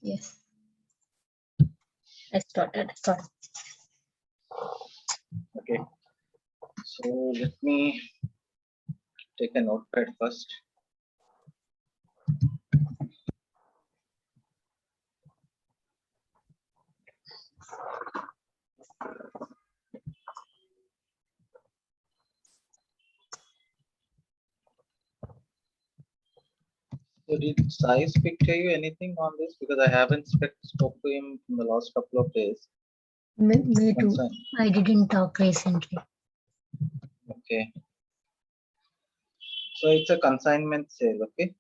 Yes. I started. Okay, so let me take a notepad first. So did Sai speak to you anything on this? Because I haven't spoke to him in the last couple of days. Me too. Concern. I didn't talk recently. Okay. So it's a consignment sale, okay?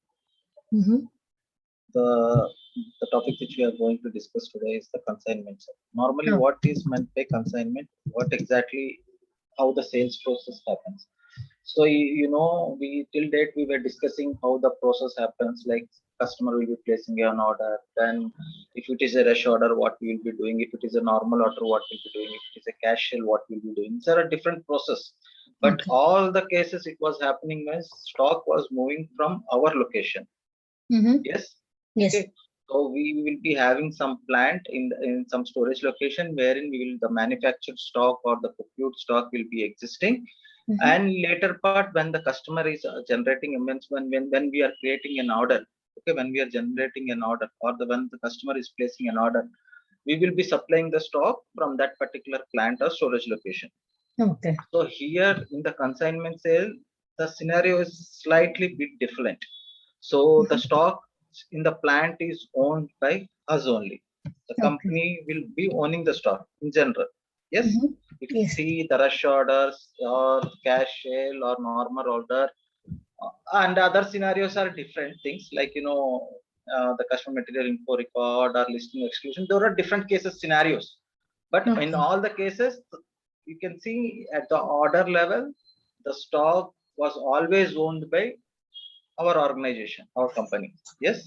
Mm-hmm. The topic which we are going to discuss today is the consignment sale. Normally, Oh, what is meant by consignment? What exactly, how the sales process happens? So we till date we were discussing how the process happens. Like customer will be placing an order, then if it is a rush order, what we will be doing. If it is a normal order, what we'll be doing. If it is a cash sale, what we'll be doing. There are different process, but okay. all the cases it was happening when stock was moving from our location. Mm-hmm. Yes. Yes. Okay. So we will be having some plant in some storage location wherein we will the manufactured stock or the procured stock will be existing. Mm-hmm. And later part when the customer is generating immense when we are creating an order, okay, when we are generating an order or when the customer is placing an order, we will be supplying the stock from that particular plant or storage location. Okay. So here in the consignment sale, the scenario is slightly bit different. So the Mm-hmm. stock in the plant is owned by us only. The Okay. company will be owning the stock in general. Yes. Mm-hmm. If you Yes. see the rush orders or cash sale or normal order, and other scenarios are different things like the customer material info record or listing exclusion. There are different cases scenarios, but in Okay. all the cases, you can see at the order level, the stock was always owned by our organization, our company. Yes.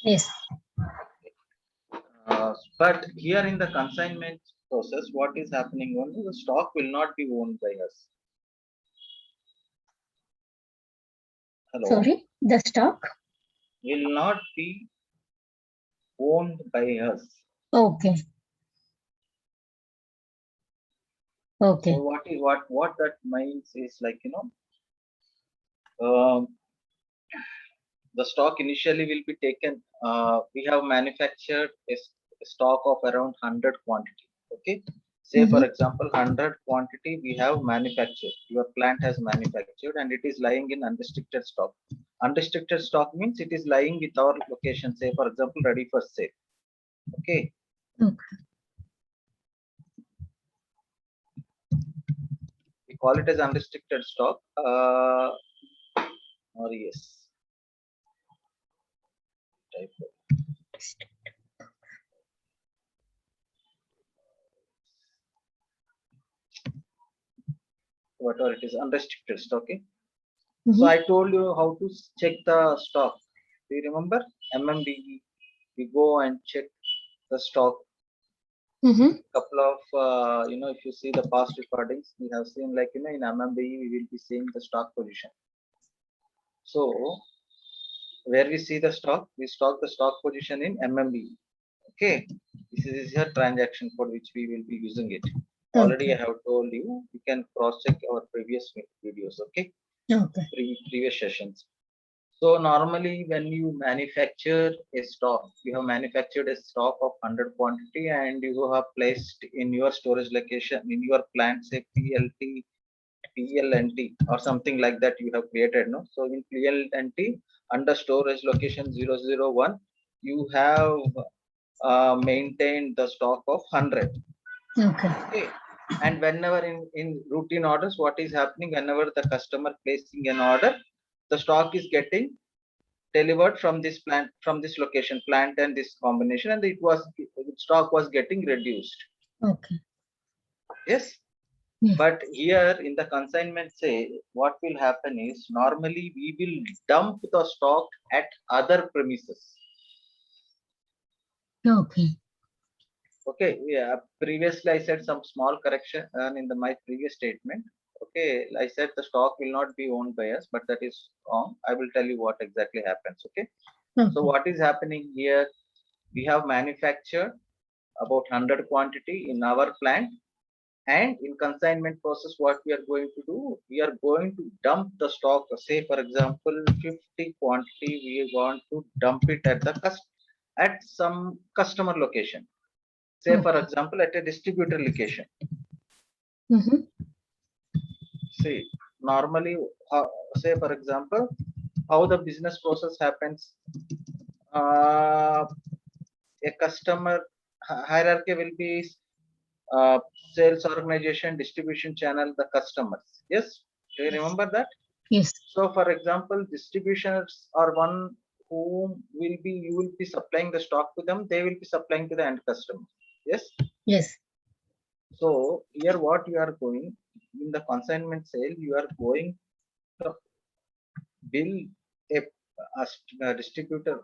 Yes. But here in the consignment process, what is happening only the stock will not be owned by us. Hello, Sorry. The stock. will not be owned by us. Okay. So Okay. what that means is like um, the stock initially will be taken. We have manufactured a stock of around 100 quantity. Okay, say for Mm-hmm. example 100 quantity we have manufactured. Your plant has manufactured and it is lying in unrestricted stock. Unrestricted stock means it is lying with our location. Say for example ready for sale. Okay, Okay. we call it as unrestricted stock. Or yes, type whatever it is unrestricted stock. Okay. So Mm-hmm. I told you how to check the stock. Do you remember? MMB, we go and check the stock. Mm-hmm. Couple of if you see the past recordings, we have seen like in MMB we will be seeing the stock position. So where we see the stock, we stock the stock position in MMB. Okay, this is your transaction code which we will be using it. Already Okay. I have told you. You can cross check our previous videos. Okay, Okay. previous sessions. So normally when you manufacture a stock, you have manufactured a stock of 100 quantity and you have placed in your storage location, in your plant, say PLT, PLNT or something like that you have created. No, so in PLNT under storage location 001, you have maintained the stock of 100. Okay. Okay. And whenever in routine orders, what is happening whenever the customer placing an order, the stock is getting delivered from this plant, from this location plant and this combination, and stock was getting reduced. Okay. Yes. Yes. But here in the consignment say what will happen is normally we will dump the stock at other premises. Okay. Okay, yeah, previously I said some small correction in my previous statement. Okay, I said the stock will not be owned by us, but that is wrong. I will tell you what exactly happens. Okay. So Okay. what is happening here? we have manufactured about 100 quantity in our plant, and in consignment process what we are going to do, we are going to dump the stock. Say for example 50 quantity, we want to dump it at the at some customer location. Say for Okay. example at a distributor location. Mm-hmm. See, normally, say for example, how the business process happens. Uh, a customer hierarchy will be uh, sales organization, distribution channel, the customers. Yes, do you Yes. remember that? Yes. So, for example, distributors are one whom you will be supplying the stock to them. They will be supplying to the end customer. Yes. Yes. So here, what you are going in the consignment sale, you are going to bill a, a distributor.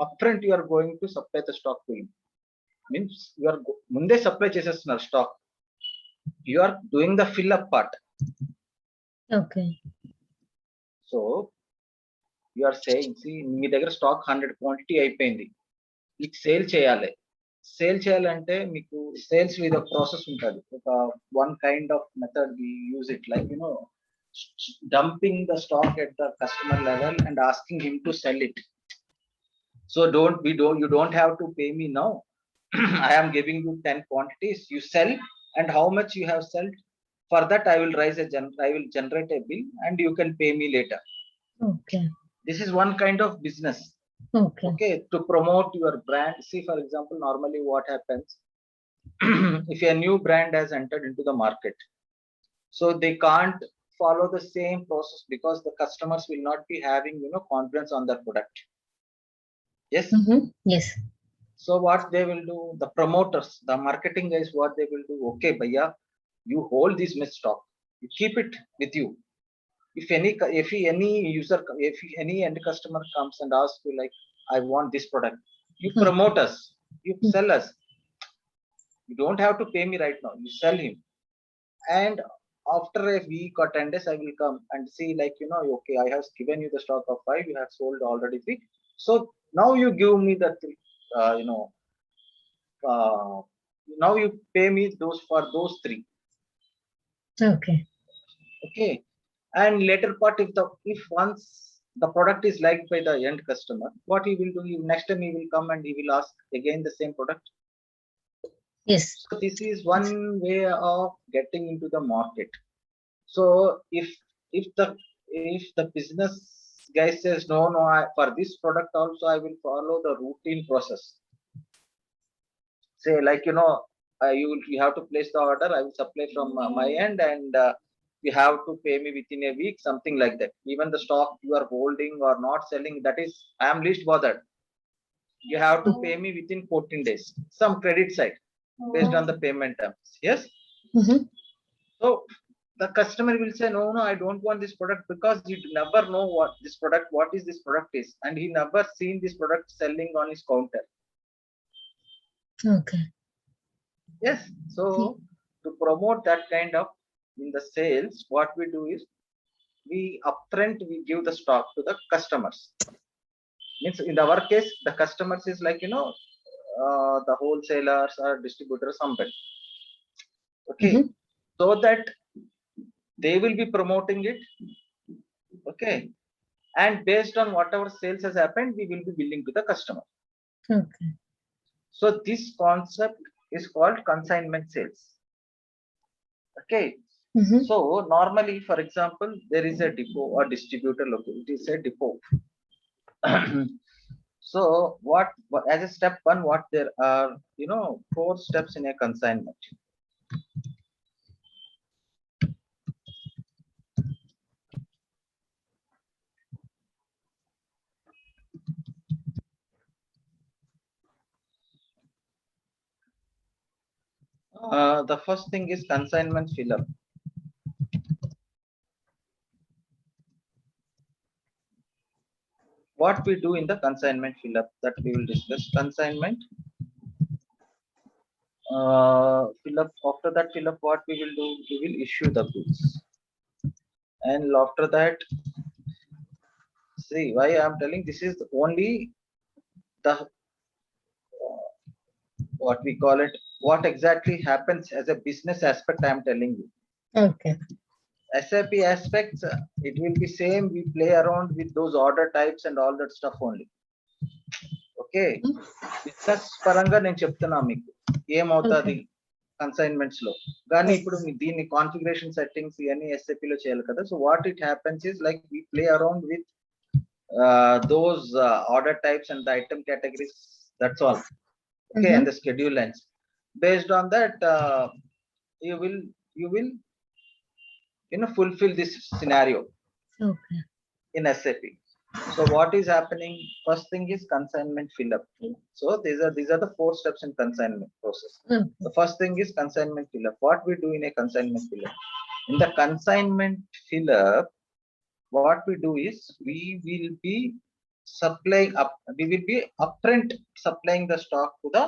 Upfront you are going to supply the stock to him. Means you are munde supply చేసేస్తున్నారు stock. You are doing the fill up part. Okay. So you are saying, see, మీ దగ్గర stock 100 quantity అయిపోయింది, మీకు sale చేయాలి. Sale చేయాలంటే మీకు sales మీద process ఉంటుంది. ఒక one kind of method we use it, like dumping the stock at the customer level and asking him to sell it. So you don't have to pay me now. I am giving you 10 quantities, you sell, and how much you have sold, for that I will generate a bill and you can pay me later. Okay. This is one kind of business. Okay. Okay, to promote your brand. See, for example, normally what happens, if a new brand has entered into the market, so they can't follow the same process because the customers will not be having confidence on their product. Yes. Mm-hmm. Yes. So what they will do, the promoters, the marketing guys, what they will do, okay bhaiya, you hold this mess stock, you keep it with you. If any user, if any end customer comes and asks you like, I want this product, you promote us, you sell us. You don't have to pay me right now, you sell him. And after a week or 10 days, I will come and see, like, okay, I have given you the stock of 5, you have sold already 3. So now you give me the 3, now you pay me those for those 3. Okay. Okay. And later part, if once the product is liked by the end customer, what he will do, next time he will come and he will ask again the same product. Yes. So this is one way of getting into the market. So if the business guy says no, for this product also I will follow the routine process. Say like you have to place the order, I will supply from my end, and you have to pay me within a week, something like that. Even the stock you are holding or not selling, that is I am least bothered. You have to pay me within 14 days, some credit side based on the payment terms. Yes. Mm-hmm. So the customer will say, no, I don't want this product, because he never know what is this product is, and he never seen this product selling on his counter. Okay. Yes. So to promote that kind of in the sales, what we do is we upfront we give the stock to the customers. Means in our case, the customers is like the wholesalers or distributors, somebody. Okay. Mm-hmm. So that they will be promoting it. Okay. And based on whatever sales has happened, we will be billing to the customer. Okay. So this concept is called consignment sales. Okay. Mm-hmm. So normally, for example, there is a depot or distributor location. It is a depot. So what as a step 1, what there are 4 steps in a consignment. The first thing is consignment fill up. What we do in the consignment fill up, that we will discuss. Consignment fill up. After that fill up, what we will do, we will issue the goods. And after that, see why I am telling, this is only the what we call it, what exactly happens as a business aspect, I am telling you. Okay. SAP aspects, it will be same. We play around with those order types and all that stuff only. Okay. Business పరంగా నేను చెప్తున్నా మీకు ఏమవుతుంది consignments లో, కానీ ఇప్పుడు దీన్ని configuration settings ఇవన్నీ SAP లో చేయాలి కదా. So what it happens is like we play around with those order types and the item categories, that's all. Okay. And the schedule lines, based on that you will fulfill this scenario in SAP. So what is happening? First thing is consignment fill up. So these are the 4 steps in consignment process. The first thing is consignment fill up. What we do in a consignment fill up? In the consignment fill up, what we do is we will be upfront supplying the stock to the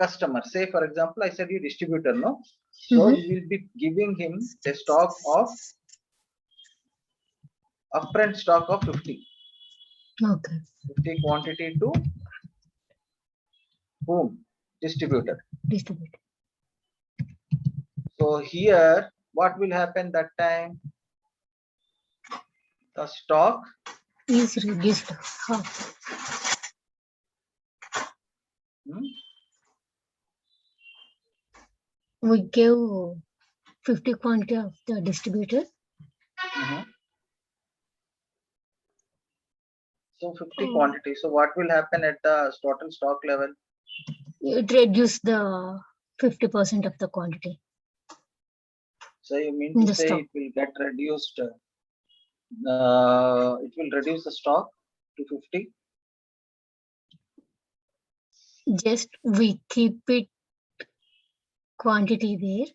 customer. Say for example, I said you distributor, no? So you will be giving him a stock of upfront stock of 50. Okay. 50 quantity to whom? Distributor. So here what will happen that time? The stock is reduced. We give 50 quantity of the distributor. So 50 quantity. So what will happen at the total stock level? It reduce the 50% of the quantity. So you mean to say it will get reduced? It will reduce the stock to 50. Just we keep it quantity there.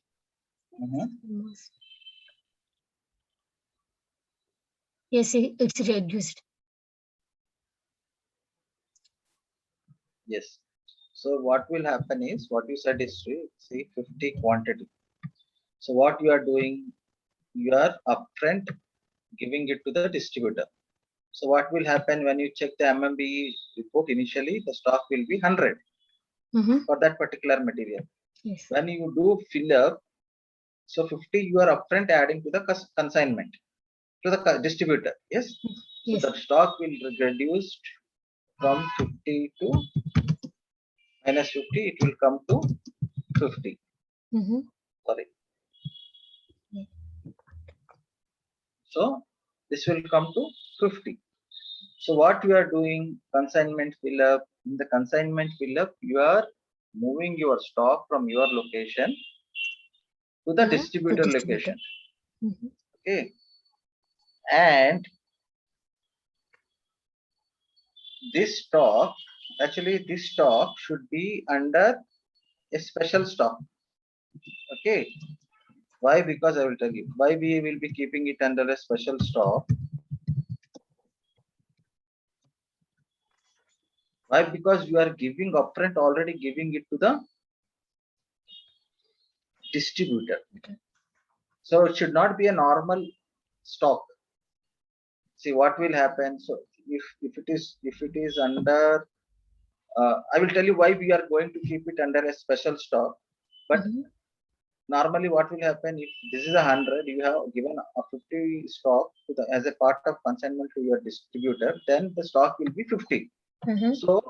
Yes, it's reduced. Yes. So what will happen is, what you said is true. See, 50 quantity. So what you are doing, you are upfront giving it to the distributor. So what will happen when you check the MMB report? Initially the stock will be 100 for that particular material. Yes. When you do fill up, so 50 you are upfront adding to the consignment to the distributor. Yes. So the stock will reduce from 50 to minus 50, it will come to 50. Sorry. So this will come to 50. So what you are doing, consignment fill up. In the consignment fill up, you are moving your stock from your location to the distributor location. Okay. And this stock, actually this stock should be under a special stock. Okay. Why? Because I will tell you why we will be keeping it under a special stock. Why? Because you are giving upfront, already giving it to the distributor. So it should not be a normal stock. See what will happen. So if it is under, I will tell you why we are going to keep it under a special stock. But normally what will happen, if this is 100, you have given a 50 stock to the, as a part of consignment to your distributor, then the stock will be 50. So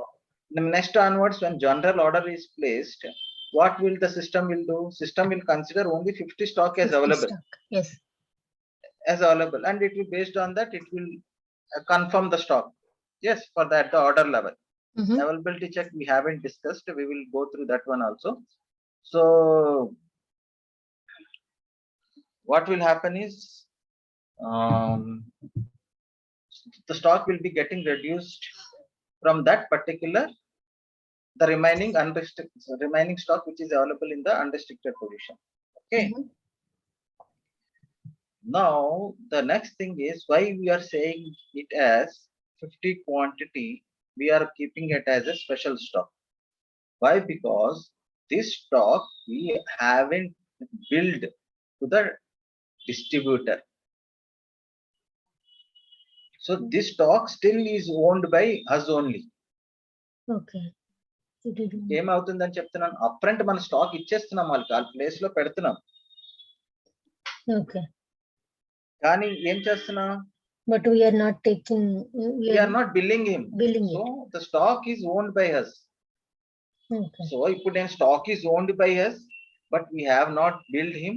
the next onwards, when general order is placed, what will the system will do? System will consider only 50 stock as available. Yes. As available, and it will, based on that, it will confirm the stock. Yes, for that the order level. Availability check we haven't discussed. We will go through that one also. So what will happen is the stock will be getting reduced from that particular, the remaining unrestricted remaining stock which is available in the unrestricted position. Okay. Now the next thing is why we are saying it as 50 quantity, we are keeping it as a special stock. Why? Because this stock we haven't billed to the distributor. So this stock still is owned by us only. Okay. ఏమవుతుందని చెప్తున్నాను, up front మన stock ఇచ్చేస్తున్నాం వాళ్ళకి, వాళ్ళ place లో పెడుతున్నాం, Okay. కానీ ఏం చేస్తున్నాం, But we are not taking. we are not billing him. Billing So it. the stock is owned by us. Okay. So ఇప్పుడు నేను stock is owned by us, but we have not billed him.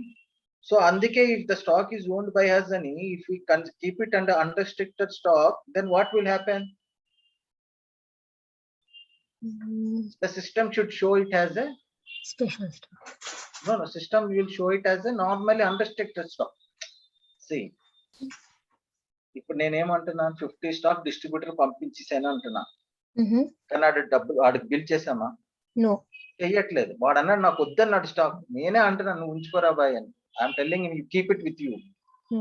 So అందుకే if the stock is owned by us అని, if we keep it under unrestricted stock, then what will happen? The system should show it as a Special stock. no, system will show it as a normally unrestricted stock. See, ఇప్పుడు నేనేమంటున్నాను, 50 stock distributor పంపించేసాను అంటున్నా, కానీ ఆడికి bill చేసామా? No. చెయ్యట్లేదు. వాడు అన్నాడు నాకు వద్దన్నాడు స్టాక్, నేనే అంటున్నాను నువ్వు ఉంచుకోరా బాయ్ అని. I'm telling you keep it with you.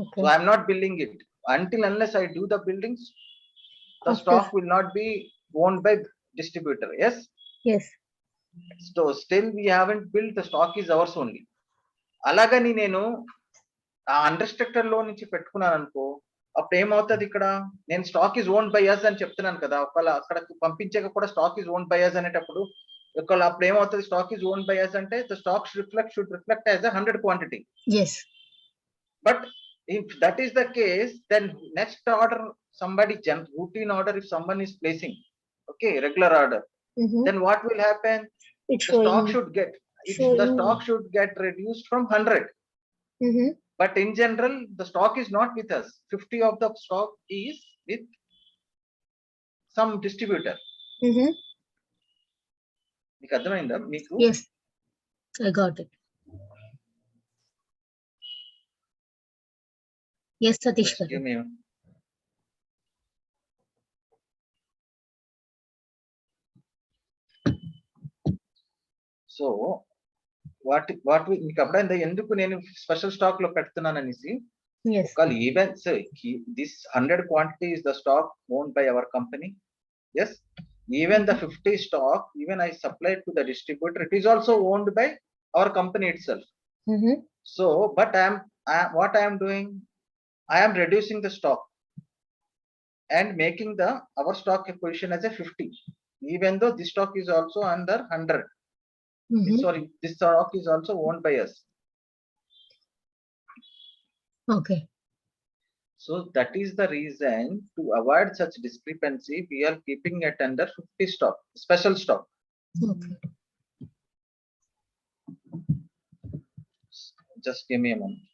Okay. So I'm not billing it until unless I do the buildings, the stock will not be owned by distributor. Yes. Yes. So still we haven't built, the stock is ours only. అలాగని నేను ఆ unrestricted లో నుంచి పెట్టుకున్నాను అనుకో, అప్పుడు ఏమవుతుంది, ఇక్కడ నేను stock is owned by us అని చెప్తున్నాను కదా, ఒకవేళ అక్కడ పంపించాక కూడా stock is owned by us అనేటప్పుడు ఒకవేళ అప్పుడు ఏమవుతుంది, stock is owned by us అంటే the stock should reflect as a 100 quantity. Yes. But if that is the case, then next order, somebody routine order, if someone is placing, okay, regular order, then what will happen? It's The stock should get, the stock should get reduced from 100. But in general, the stock is not with us. 50 of the stock is with some distributor. మీకు అర్థమైందా మీకు? Yes, I got it. Yes, Satish. So వాటి మీకు అప్పుడైందా ఎందుకు నేను special stock లో పెడుతున్నాను అనేసి? Yes. Because even so, this 100 quantity is the stock owned by our company. Yes. Even the 50 stock, even I supply to the distributor, it is also owned by our company itself. So, but what I am doing, I am reducing the stock and making our stock position as a 50, even though this stock is also under 100. Sorry, this stock is also owned by us. Okay. So that is the reason, to avoid such discrepancy, we are keeping it under 50 stock, special stock. Okay. Just give me a moment.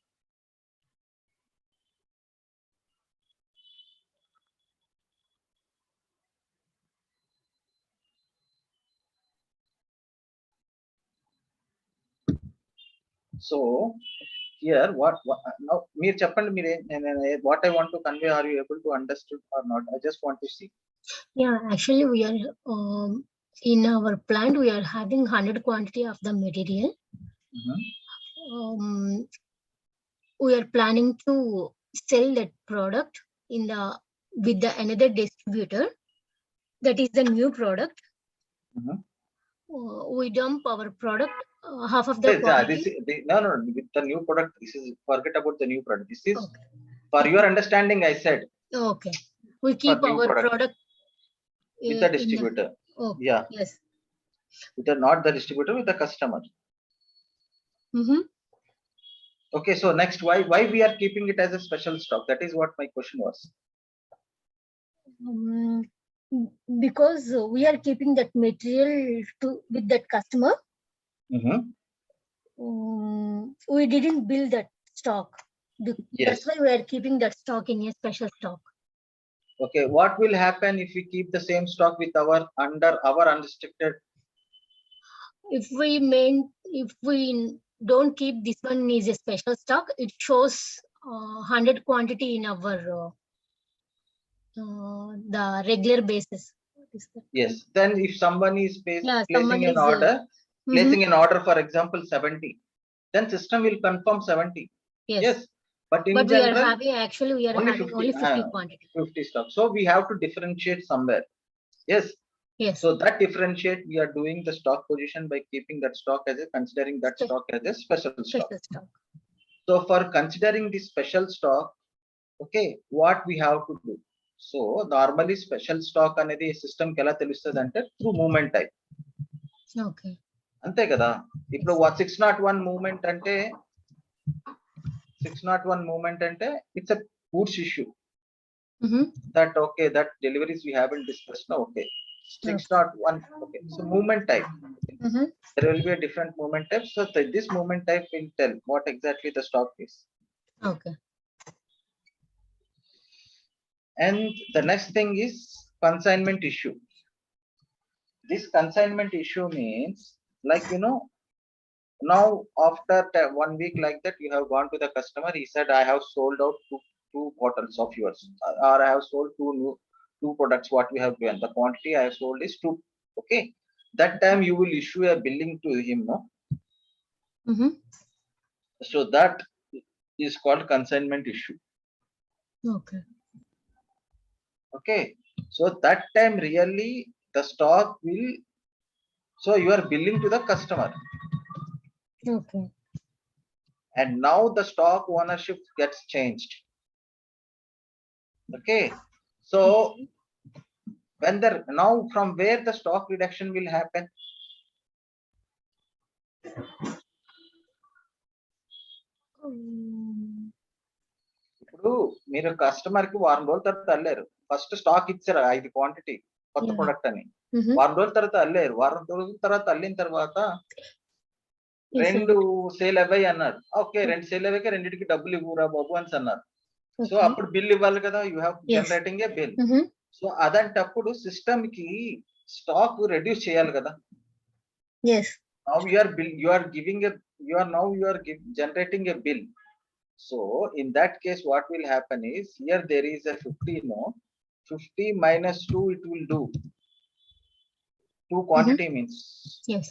So here what now meer cheppandi, meer what I want to convey, are you able to understood or not? I just want to see. Yeah, actually we are in our plant we are having 100 quantity of the material. We are planning to sell that product with the another distributor. That is the new product. We dump our product, half of the quantity. No, with the new product, this is, forget about the new product. This is for your understanding, I said. Okay. We keep our product with the distributor. Yeah. Yes. Not the distributor, with the customer. Okay, so next, why we are keeping it as a special stock? That is what my question was. Because we are keeping that material with that customer. We didn't build that stock. Yes. That's why we are keeping that stock in a special stock. Okay, what will happen if we keep the same stock with under our unrestricted? If we don't keep this one is a special stock, it shows 100 quantity in our the regular basis. Yes. Then if someone is placing an order, for example 70, then system will confirm 70. Yes. But in general, we are having only 50 quantity. 50 stock. So we have to differentiate somewhere. Yes. Yes. So that differentiate, we are doing the stock position by keeping that stock as considering that stock as a special stock. So for considering this special stock, okay, what we have to do? So normally special stock anedi system kela telustadi ante through movement type. Okay. అంతే కదా. ఇప్పుడు 601 movement అంటే 601 movement అంటే it's a goods issue. That okay, that deliveries we haven't discussed now. Okay, 601. Okay, so movement type. There will be a different movement type. So this movement type will tell what exactly the stock is. Okay. And the next thing is consignment issue. This consignment issue means, like, you know, now after 1 week like that, you have gone to the customer. He said, I have sold out two bottles of yours, or I have sold two products. What we have given, the quantity I have sold is 2. Okay, that time you will issue a billing to him, no? So that is called consignment issue. Okay. Okay, so that time really the stock will, so you are billing to the customer. Okay. And now the stock ownership gets changed. Okay, so when the, now from where the stock reduction will happen? ఇప్పుడు మీరు customer కి వారం రోజుల తర్వాత అల్లారు, first stock ఇచ్చారు 5 quantity కొత్త product అని. వారం రోజుల తర్వాత అల్లారు, వారం రోజుల తర్వాత అల్లిన తర్వాత 2 సేల్ అవ్వాయి అన్నారు. ఓకే, 2 సేల్ అవ్వక రెండింటికి డబ్బులు ఇవ్వరా బాబు అని అన్నారు. సో అప్పుడు బిల్ ఇవ్వాలి కదా, you have generating a bill. So అదంటప్పుడు సిస్టమ్ కి స్టాక్ రెడ్యూస్ చేయాలి కదా. Now you are giving a, you are generating a bill. So in that case what will happen is, here there is a 50, no, 50 minus 2 it will do 2 quantity means, Yes,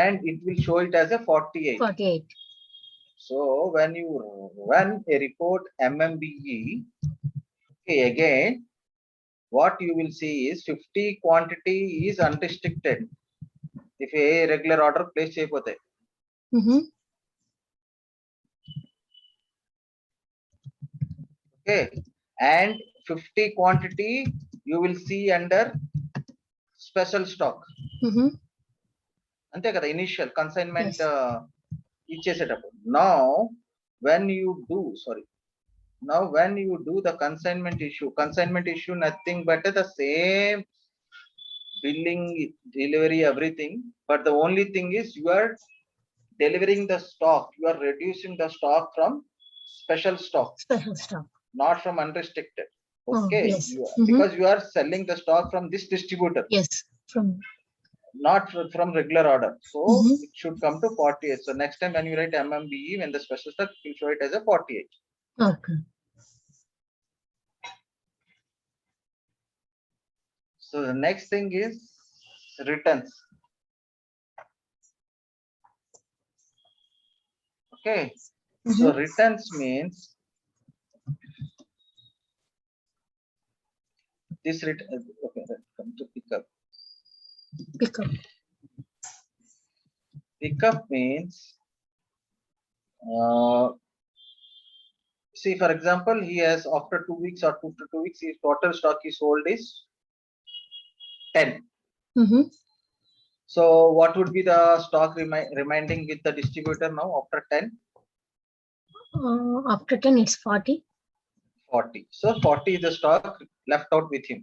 and it will show it as a 48. 48. So when you run a report MMBE, okay, again what you will see is 50 quantity is unrestricted if a regular order place cheyapothe. Okay, and 50 quantity you will see under special stock. Ante kada initial consignment ichesetapu. Now when you do the consignment issue nothing but the same billing, delivery, everything, but the only thing is you are delivering the stock, you are reducing the stock from special stock, not from unrestricted. Okay, because you are selling the stock from this distributor, not from regular order. So it should come to 48. So next time when you write MMBE, when the special stock, you show it as a 48. Okay. So the next thing is returns. Okay, so returns means this return. Okay, come to pickup. Pickup means, see, for example, he has after 2 weeks or 2 to 2 weeks, his total stock he sold is 10. So what would be the stock remaining with the distributor now after 10? After 10 it's 40. 40. So 40 is the stock left out with him.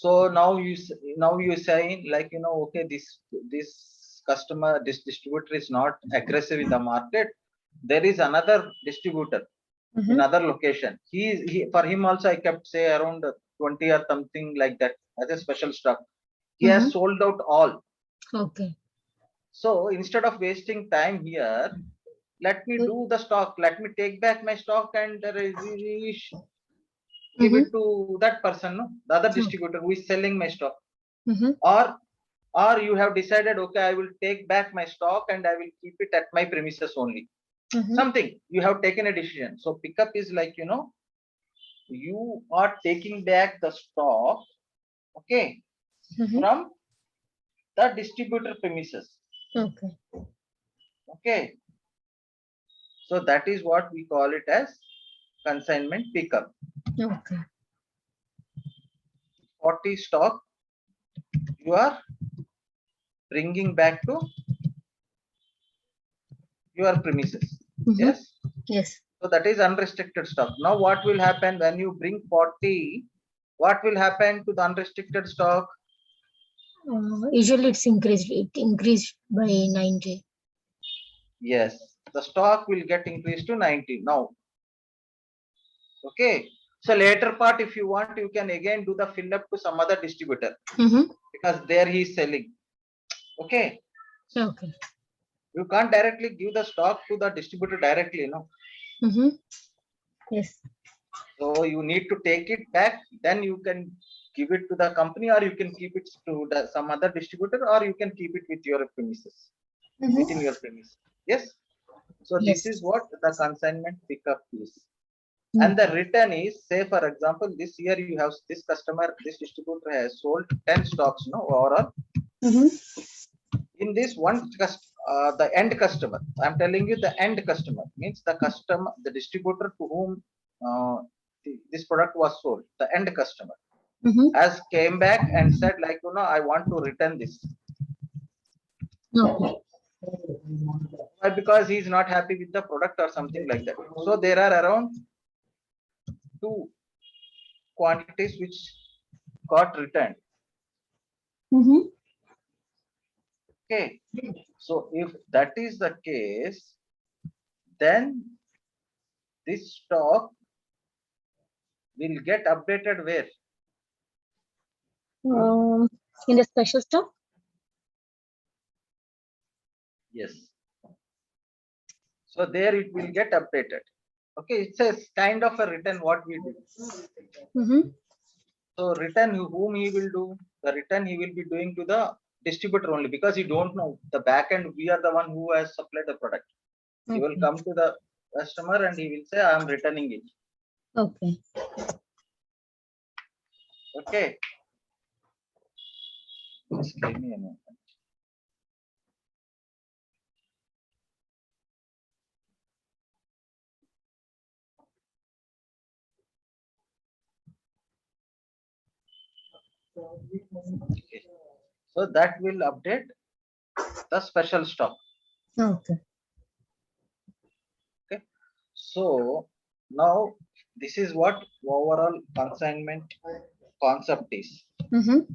So now you saying, like, you know, okay, this customer, this distributor is not aggressive in the market. There is another distributor in other location. He for him also I kept say around 20 or something like that as a special stock. He has sold out all. Okay. So instead of wasting time here, let me do the stock. Let me take back my stock and give it to that person, no, the other distributor who is selling my stock. Or you have decided, okay, I will take back my stock and I will keep it at my premises only. Something you have taken a decision. So pickup is like, you know, you are taking back the stock, okay, from the distributor premises. Okay, so that is what we call it as consignment pickup. Okay. 40 stock you are bringing back to your premises. Mhm. Yes. Yes. So that is unrestricted stock. Now what will happen when you bring 40? What will happen to the unrestricted stock? Usually it's increased. It increased by 90. Yes, the stock will get increased to 90 now. Okay. So later part, if you want, you can again do the fill up to some other distributor Mhm. because there he is selling. Okay. Okay. You can't directly give the stock to the distributor directly, no. Mhm. Yes. So you need to take it back, then you can give it to the company, or you can keep it to some other distributor, or you can keep it with your premises, Mhm. within your premises. Yes. So Yes. this is what the consignment pickup is. And the return is, say for example, this year you have this customer, this distributor has sold 10 stocks, no, overall. Mhm. In this one, the end customer, I'm telling you, the end customer means the customer, the distributor to whom this product was sold, the end customer Mhm. has came back and said like, I want to return this. Okay. Why? Because he is not happy with the product or something like that. So there are around 2 quantities which got returned. Mhm. Okay. So if that is the case, then this stock will get updated where? In the special stock. Yes. So there it will get updated. Okay, it says kind of a return what we do. Mhm. So return whom he will do? The return he will be doing to the distributor only because he don't know the back end. We are the one who has supplied the product. He will Okay. come to the customer and he will say, I am returning it. Okay. Okay. Just give me a moment. Okay. So that will update the special stock. Okay. Okay. So now this is what overall consignment concept is. Mhm.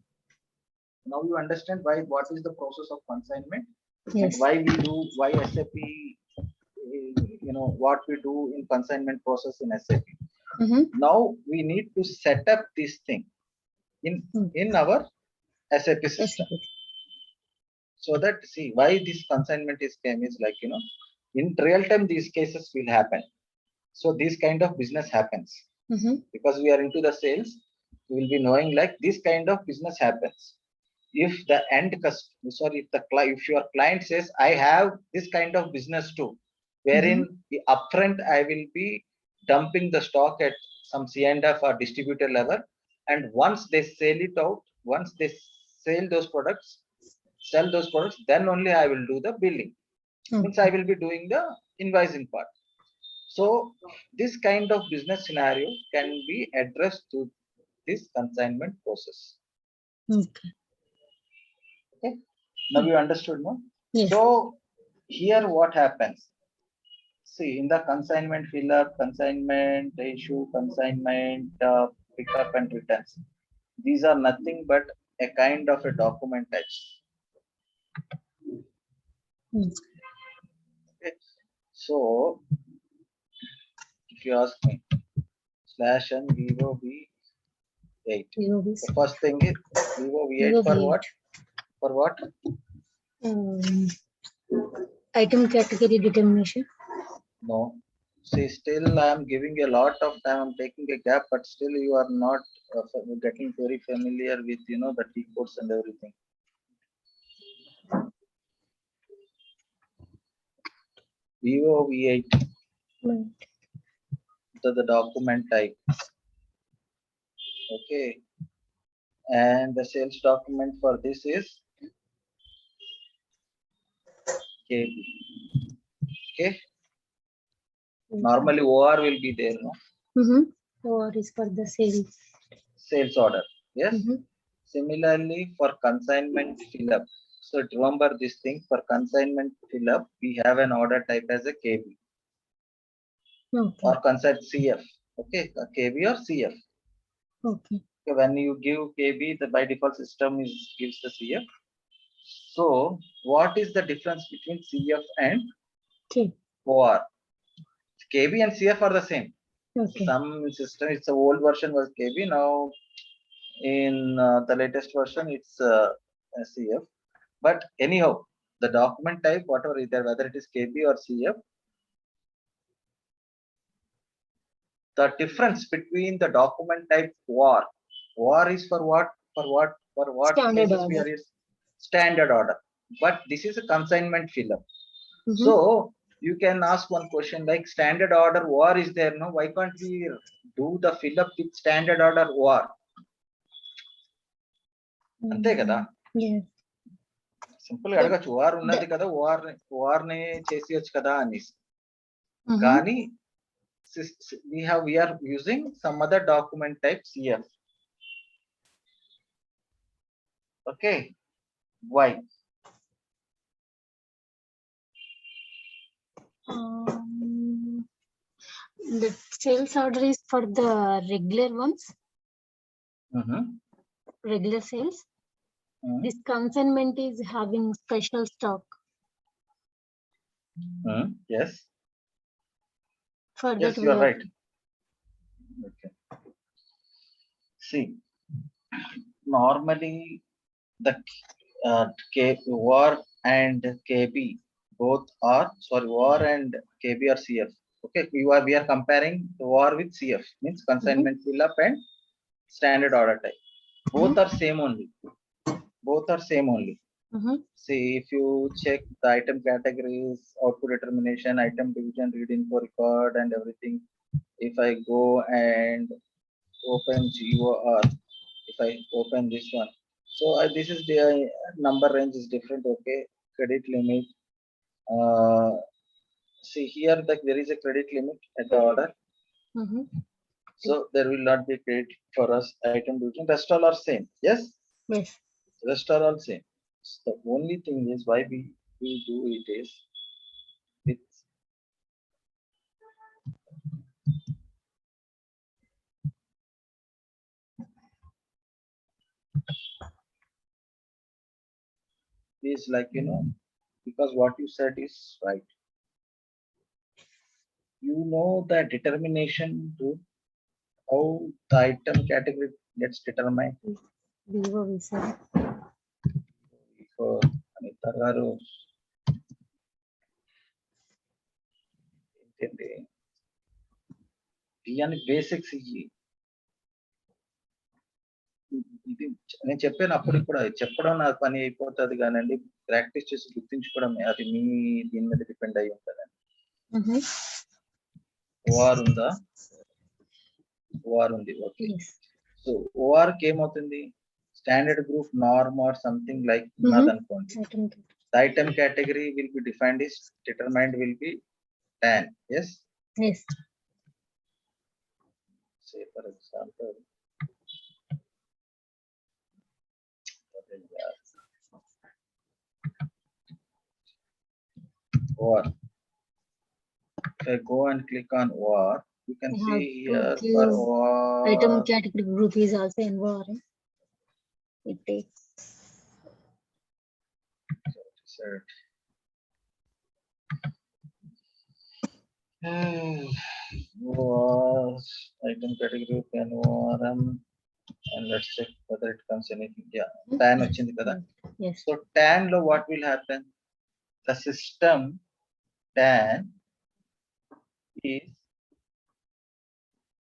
Now you understand what is the process of consignment and Yes. why SAP, what we do in consignment process in SAP. Mhm. Now we need to set up this thing in our SAP system. SAP. So that, see, why this consignment is came is like, in real time these cases will happen. So this kind of business happens Mhm. because we are into the sales. We will be knowing like this kind of business happens. If the end customer, sorry, if your client says, I have this kind of business too, wherein the upfront I will be dumping the stock at some C&F or distributor level, and once they sell it out, once they sell those products, then only I will do the billing. Means I will be doing the invoicing part. So this kind of business scenario can be addressed through this consignment process. Okay. Okay. Now you understood, no? Yes. So here what happens? See, in the consignment fill up, consignment issue, consignment pickup and returns. These are nothing but a kind of a document touch. Okay. So if you ask me, slash and Vivo V8. The first thing is Vivo V8 Vivo for V8. what? For what? Item category determination. No. See, still I am giving a lot of time. I'm taking a gap, but still you are not getting very familiar with the T codes and everything. Vivo V8. The document type. Okay. And the sales document for this is KB. Okay. Normally OR will be there, no? OR is for the sales. Sales order. Yes. Similarly for consignment fill up. So remember this thing, for consignment fill up, we have an order type as a KB Okay. or consignment CF. Okay, a KB or CF. Okay. Okay, when you give KB, the by default system gives the CF. So what is the difference between CF and Okay. OR? KB and CF are the same. Okay. Some system, it's the old version was KB. Now in the latest version, it's CF. But anyhow, the document type, whatever is there, whether it is KB or CF, the difference between the document type OR is for what? For what Standard cases we order. are is standard order. But this is a consignment fill up. Mhm. So you can ask one question like standard order OR is there, no? Why can't we do the fill up with standard order OR? అంతే కదా, Yes. Simple గా అడగచ్చు, OR ఉన్నది కదా, OR ని చేసేయచ్చు కదా అనేసి. Mhm. కానీ we are using some other document type CF. Okay, why? The sales order is for the regular ones, regular sales. This consignment is having special stock. Yes, For yes, that you are we right. Okay. See, normally the OR and KB both are, sorry, OR and KB or CF. Okay, we are comparing OR with CF, means consignment fill up and standard order type. Both are same only. Both are same only. See, if you check the item categories, output determination, item division, read info record, and everything. If I go and open GOR, if I open this one, so this is the number range is different. Okay, credit limit. See here that there is a credit limit at the order. So there will not be credit for us item division. Rest all are same. Yes. Yes. Rest are all same. So the only thing is why we do it is with is like, because what you said is right. You know the determination to how the item category gets determined. For Anita garu అని basics ఇవి. ఇది నేను చెప్పాను అప్పుడు, కూడా చెప్పడం నా పని అయిపోతుంది కానండి, ప్రాక్టీస్ చేసి గుర్తించుకోవడం అది మీ దీని మీద డిపెండ్ అయి ఉంటుందండి. ఓఆర్ ఉందా? ఓఆర్ ఉంది. ఓకే, సో ఓఆర్ కి ఏమవుతుంది, standard group norm or something like ఉన్నది అనుకోండి. The item category will be defined is determined will be TAN. Yes. Yes. Say for example, OR. If I go and click on OR, you can see here for OR. Item category group is also involved. It takes. OR, item category can ORM, and let's check whether it comes anything. Yeah, TAN వచ్చింది కదా. Yes. So TAN lo what will happen? The system TAN is,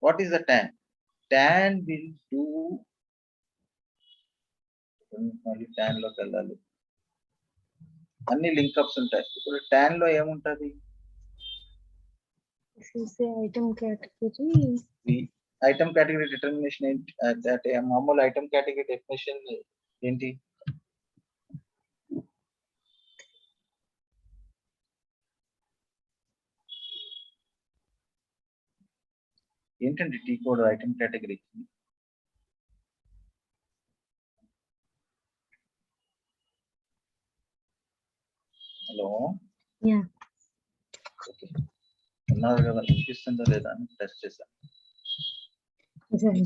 what is the TAN? TAN will do, మళ్ళీ TAN లోకి వెళ్ళాలి, అన్ని link-ups ఉంటాయి. ఇప్పుడు TAN లో ఏముంటది? Item category, item category determination ఏంటి? మామూలు ఐటమ్ కేటగిరీ డెఫినేషన్ ఏంటి? ఏంటండి టీ కోడ్ ఐటమ్ కేటగిరీకి? Hello Yeah. ఓకే ఉన్నారు కదా వినిపిస్తుందో లేదా అని టెస్ట్ చేశాను.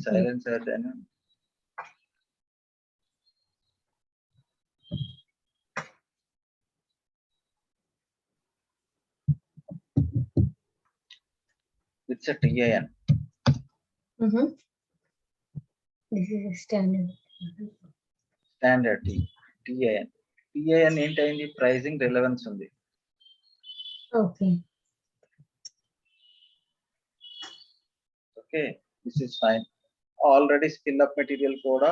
సైలెన్స్ అయితే it's a TIN. This is a standard. Standard TIN. TIN ఏంటైంది? ప్రైజింగ్ రిలవెన్స్ ఉంది. Okay. Okay this is fine. Already skill up material కూడా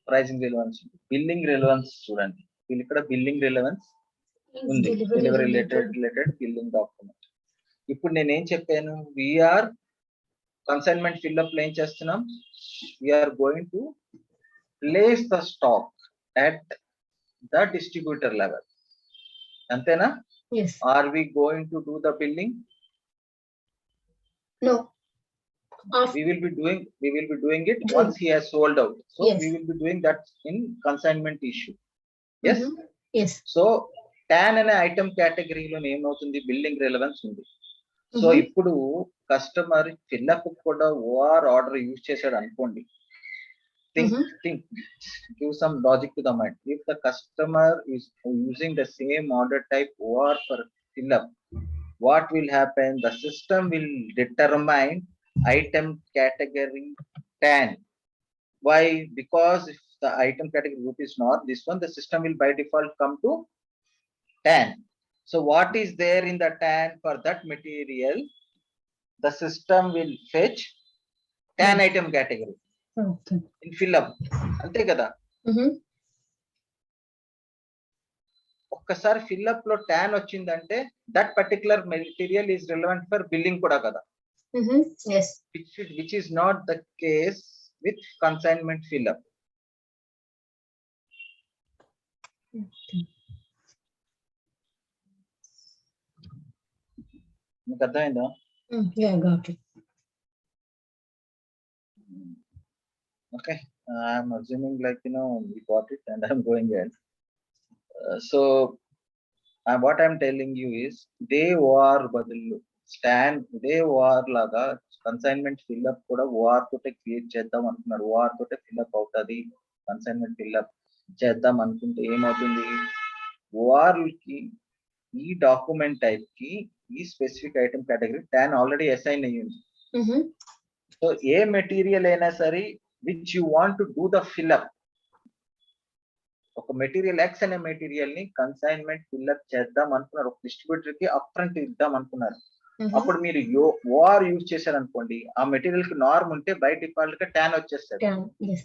ప్రైజింగ్ రిలవెన్స్ ఉంది. బిల్లింగ్ రిలవెన్స్ చూడండి, వీళ్ళు ఇక్కడ బిల్లింగ్ రిలవెన్స్ ఉంది. Delivery related billing document. ఇప్పుడు నేను ఏం చెప్పాను? వీఆర్ కన్సైన్మెంట్ ఫిల్అప్ ఏం చేస్తున్నాం? We're going to place the stock at the distributor level. అంతేనా? Yes. Are we going to do the billing? No. We will be doing it once he has sold out. So yes. We will be doing that in consignment issue. Yes. Yes. So TAN అనే item కేటగిరీలో ఏమవుతుంది? Building relevance ఉంది. So ఇప్పుడు customer fill up కూడా OR order use చేశాడు అనుకోండి. think give some logic to the mind. If the customer is using the same order type OR for fill-up, what will happen? The system will determine item category TAN. Why? Because if the item category group is not this one, the system will by default come to TAN. So what is there in the TAN for that material? The system will fetch TAN item category. Okay. In fill-up. అంతే కదా? ఒక్కసారి fill up లో TAN వచ్చిందంటే that particular material is relevant for billing కూడా కదా? Yes. Which is not the case with consignment fill-up. మీకు అర్థమైందా? Yeah, got it. Okay, I'm assuming like we got it and I'm going ahead. So what I'm telling you is they OR బదులు stand ఇదే OR లాగా consignment fill up కూడా OR తోటే create చేద్దాం అనుకున్నారు. OR తోటే ఫిల్అప్ అవుతుంది. కన్సైన్మెంట్ ఫిల్అప్ చేద్దాం అనుకుంటే ఏమవుతుంది? OR కి ఈ డాక్యుమెంట్ టైప్ కి ఈ specific item category TAN already assign అయ్యింది. సో ఏ మెటీరియల్ అయినా సరే which you want to do the fill-up, ఒక మెటీరియల్ X అనే మెటీరియల్ ని కన్సైన్మెంట్ ఫిల్అప్ చేద్దాం అనుకున్నారు. ఒక డిస్ట్రిబ్యూటర్ కి అప్ ఫ్రంట్ ఇద్దాం అనుకున్నారు. అప్పుడు మీరు OR యూజ్ చేశారు అనుకోండి, ఆ మెటీరియల్ కి నార్మ్ ఉంటే బై డిఫాల్ట్ గా TAN వచ్చేస్తుంది.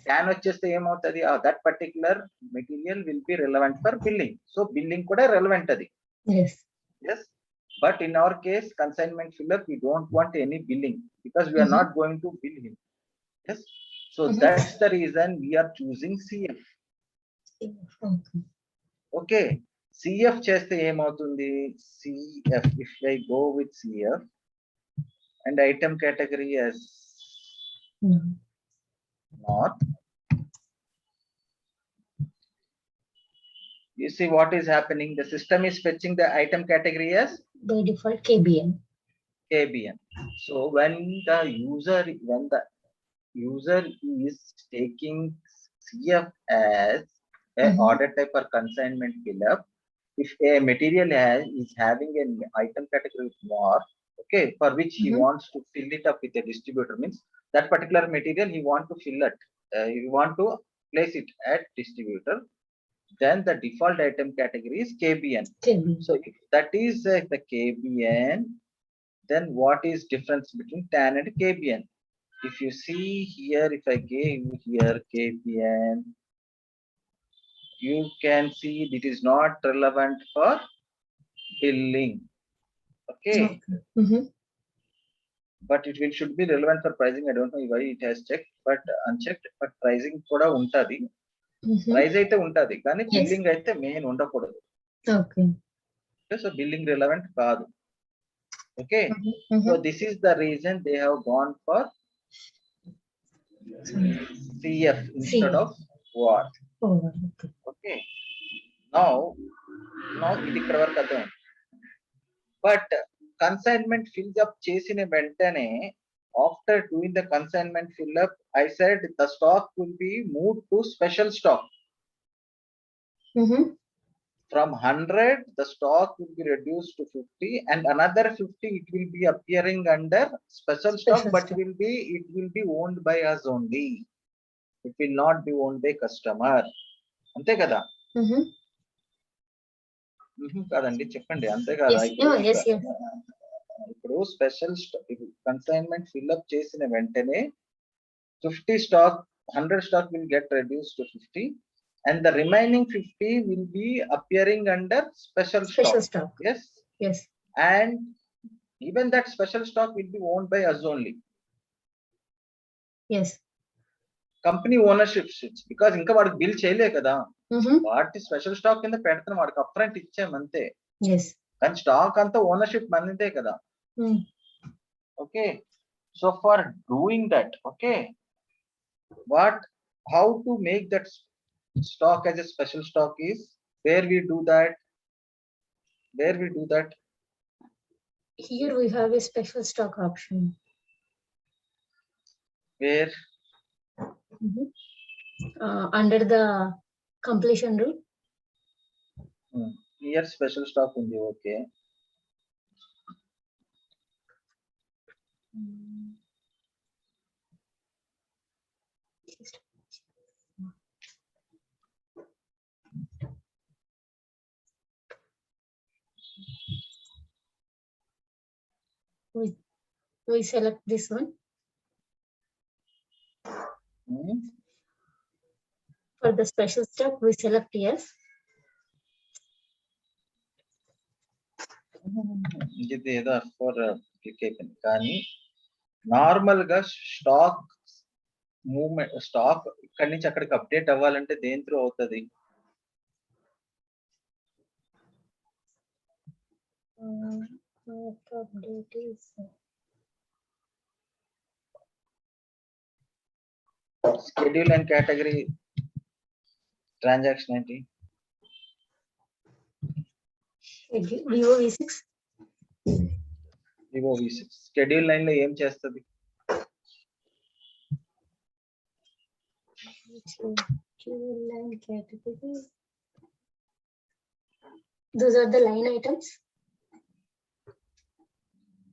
TAN వచ్చేస్తే ఏమవుతుంది? That particular material will be relevant for billing. So billing కూడా రిలవెంట్ అది. Yes. But in our case, consignment fill-up, we don't want any billing because we are not going to bill him. Yes. So that's the reason we are choosing CF. Okay. CF చేస్తే ఏమవుతుంది? CF, if I go with CF and item category as not, you see what is happening? The system is fetching the item category as by default KBN. So when the user is taking CF as an order type or consignment fill-up, if a material is having an item category more, okay, for which he wants to fill it up with a distributor, means that particular material he want to fill it, he want to place it at distributor, then the default item category is KBN. So if that is the KBN, then what is difference between TAN and KBN? If you see here, if I gave here KBN, you can see it is not relevant for billing. Okay. But it should be relevant for pricing. I don't know why it has checked, but unchecked. But pricing kuda untadi. Price అయితే ఉంటది కానీ billing అయితే main ఉండకూడదు. Okay. So billing relevant కాదు. Okay. So this is the reason they have gone for CF instead of OR. Okay. Okay. Now Now ఇది ఇక్కడ వరకు అర్థం. బట్ కన్సైన్మెంట్ ఫిల్ అప్ చేసిన వెంటనే after doing the consignment fill up, I said the stock will be moved to special stock. From 100 the stock will be reduced to 50 and another 50 it will be appearing under special stock, but it will be owned by us only. It will not be owned by customer. Ante kada? కాదండి చెప్పండి అంతే కదా. ఇప్పుడు special consignment fill up చేసిన వెంటనే 50 stock 100 stock will get reduced to 50 and the remaining 50 will be appearing under special stock. Yes. And even that special stock will be owned by us only. Yes. Company ownership shifts because ఇంకా వాడికి bill చేయలే కదా. వాటి special stock కింద పెడతాను, వాడికి upfront ఇచ్చాం అంతే. కానీ స్టాక్ అంతా ఓనర్షిప్ మనదే కదా. Okay, so for doing that, okay, how to make that stock as a special stock is where we do that. Here we have a special stock option. Where? Under the completion rule. Here special stock undi, okay. We select this one. For the special stock we select yes. ఇది ఏదో for click అయిపోయింది. కానీ normal గా stock movement, stock ఇక్కడి నుంచి అక్కడికి update అవ్వాలంటే దేని త్రూ అవుతుంది? షెడ్యూల్ అండ్ కేటగిరీ ట్రాన్సాక్షన్ ఏంటి? Vivo V6. షెడ్యూల్ లైన్ లో ఏం చేస్తుంది? Those are the line items.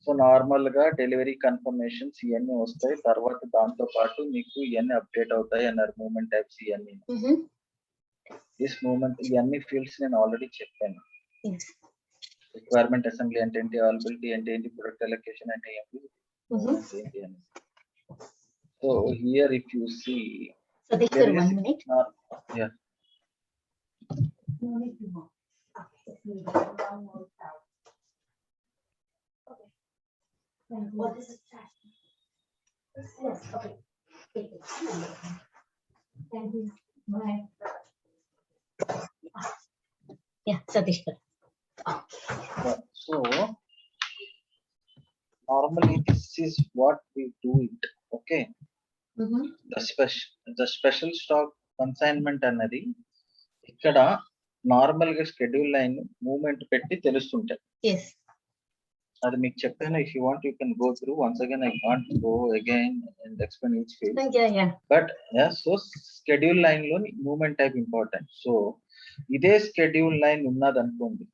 So normal గా డెలివరీ కన్ఫర్మేషన్స్ ఇవన్నీ వస్తాయి, తర్వాత దాంతో పాటు మీకు ఇవన్నీ అప్డేట్ అవుతాయి అన్నారు. మూవ్మెంట్ టైప్స్ ఇవన్నీ, దిస్ మూవ్మెంట్ ఇవన్నీ ఫీల్డ్స్ నేను ఆల్రెడీ చెప్పాను. రిక్వైర్మెంట్ అసెంబ్లీ అంటే ఏంటి, అవైలబిలిటీ అంటే ఏంటి, ప్రొడక్ట్ అలొకేషన్ అంటే ఏంటి, ఏంటి అని. So here if you see, Sir, 1 minute. Yeah. What is it? Yes, okay. Thank you. Bye. Yeah, Satish. So normally this is what we do it, okay. The special stock consignment అన్నది ఇక్కడ normal గా schedule line movement పెట్టి తెలుస్తుంటాయి. Yes. అది మీకు చెప్పాను. If you want you can go through once again. I can't go again and explain each field. But so schedule line లోని movement type important. So ఇదే schedule line ఉన్నది అనుకోండి,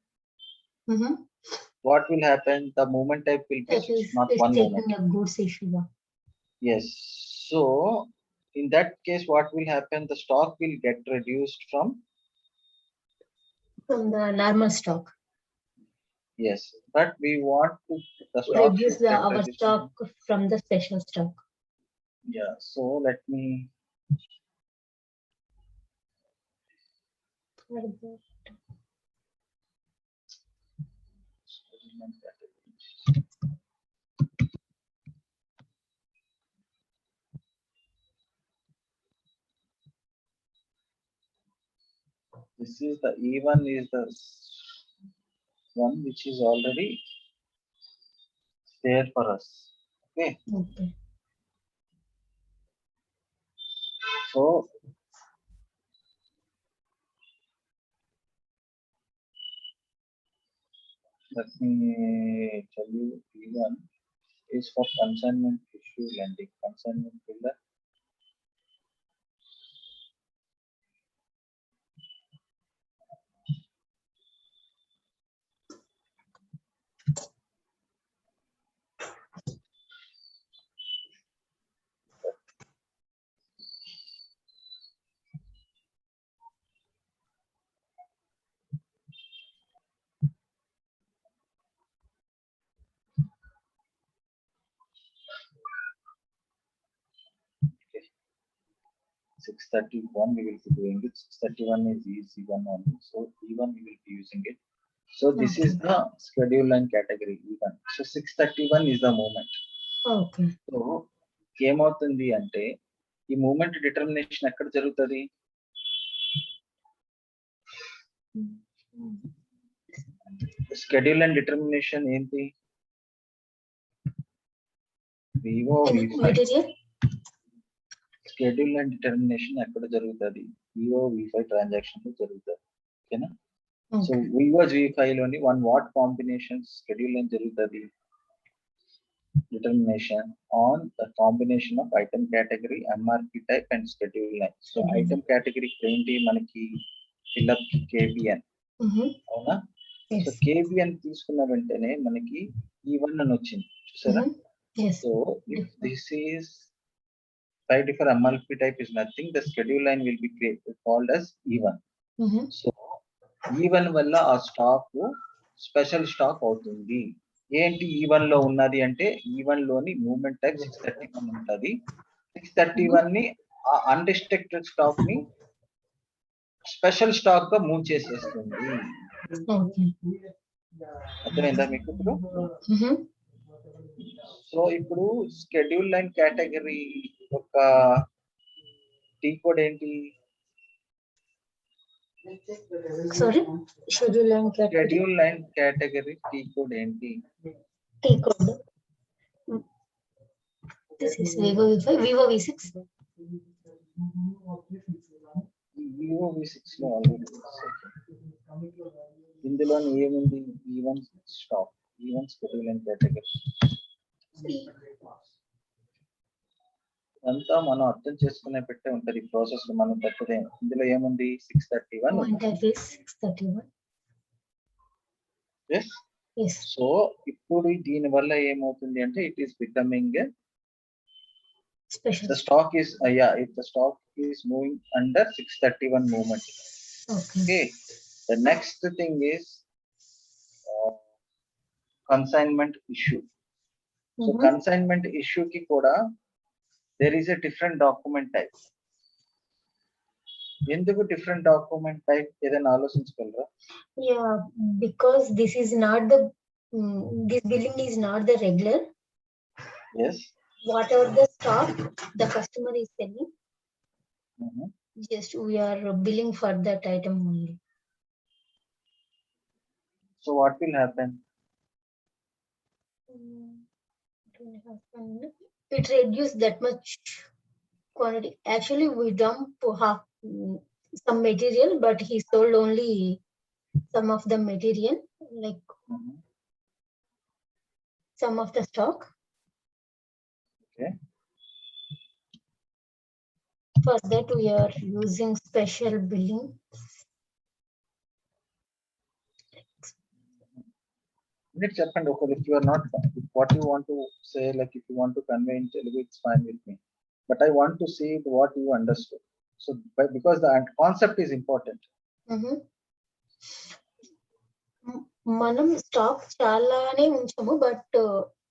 what will happen? The movement type will be not one movement. Goods issue. Yes. So in that case what will happen? The stock will get reduced from the normal stock. Yes, but we want to reduce our stock from the special stock. Yeah, so let me this is the E1 is the one which is already there for us. Okay. So Let me tell you, P1 is for consignment issue lending. Consignment pillar. Okay. 631 we will be doing it. 631 is easy one only. So E1 we will be using it. So this is Okay. the schedule line category E1. So 631 is the moment. Okay. So ఏమవుతుంది అంటే ఈ moment determination ఎక్కడ జరుగుతుంది? Schedule and determination ఏంటి? Vivo Material. Schedule and determination ఎక్కడ జరుగుతుంది? Vivo V5 transaction లో జరుగుతుంది. ఓకేనా? So Okay. వివో V5 లోని 1 వాట్ కాంబినేషన్ షెడ్యూల్ లైన్ జరుగుతుంది. Determination on the combination of item category, MRP type and schedule line. So Schedule. item category ఏంటి మనకి fill up KBN. అవునా? Yes. సో KBN తీసుకున్న వెంటనే మనకి E1 అని వచ్చింది. చూసారా? Yes. So if this is right for MRP type is nothing, the schedule line will be created called as E1. So E1 వల్ల ఆ స్టాక్ స్పెషల్ స్టాక్ అవుతుంది. ఏంటి E1 లో ఉన్నది అంటే E1 లోని మూవ్మెంట్ టైప్ 631 ఉంటుంది. 631 ని ఆ అన్రిస్ట్రిక్టెడ్ స్టాక్ ని స్పెషల్ స్టాక్ గా మూవ్ చేసేస్తుంది. అర్థమైందా మీకు ఇప్పుడు? సో ఇప్పుడు షెడ్యూల్ లైన్ కేటగిరీ యొక్క టీ కోడ్ ఏంటి? Sorry, schedule line category. Schedule line category T code ఏంటి? T code. This is Vivo V5, Vivo V6. Vivo V6 లో ఆల్రెడీ ఇందులో ఏముంది? E1 stock, E1 schedule line category అంతా మనం అర్థం చేసుకునే పెట్టే ఉంటది ప్రాసెస్ లో మనం పెట్టదే. ఇందులో ఏముంది? 631. Yes. Yes. సో ఇప్పుడు దీని వల్ల ఏమవుతుంది అంటే it is becoming Special. the stock is if the stock is moving under 631 movement. Okay. The next thing is consignment issue. So consignment issue ki kuda there is a different document type. ఎందుకు different document type ఏదైనా ఆలోచించగలరా? Yeah, because this is not the this billing is not the regular. Yes. Whatever the stock the customer is selling, just we are billing for that item only. So what will happen? It reduce that much quantity. Actually, we dump some material, but he sold only some of the material, like some of the stock. Okay. For that, we are using special billing. Let's చెప్పండి. Okay, if you are not what you want to say, like if you want to convey in Telugu, it's fine with me. But I want to see what you understood. So because the concept is important. మనం stock చాలానే ఉంచాము, but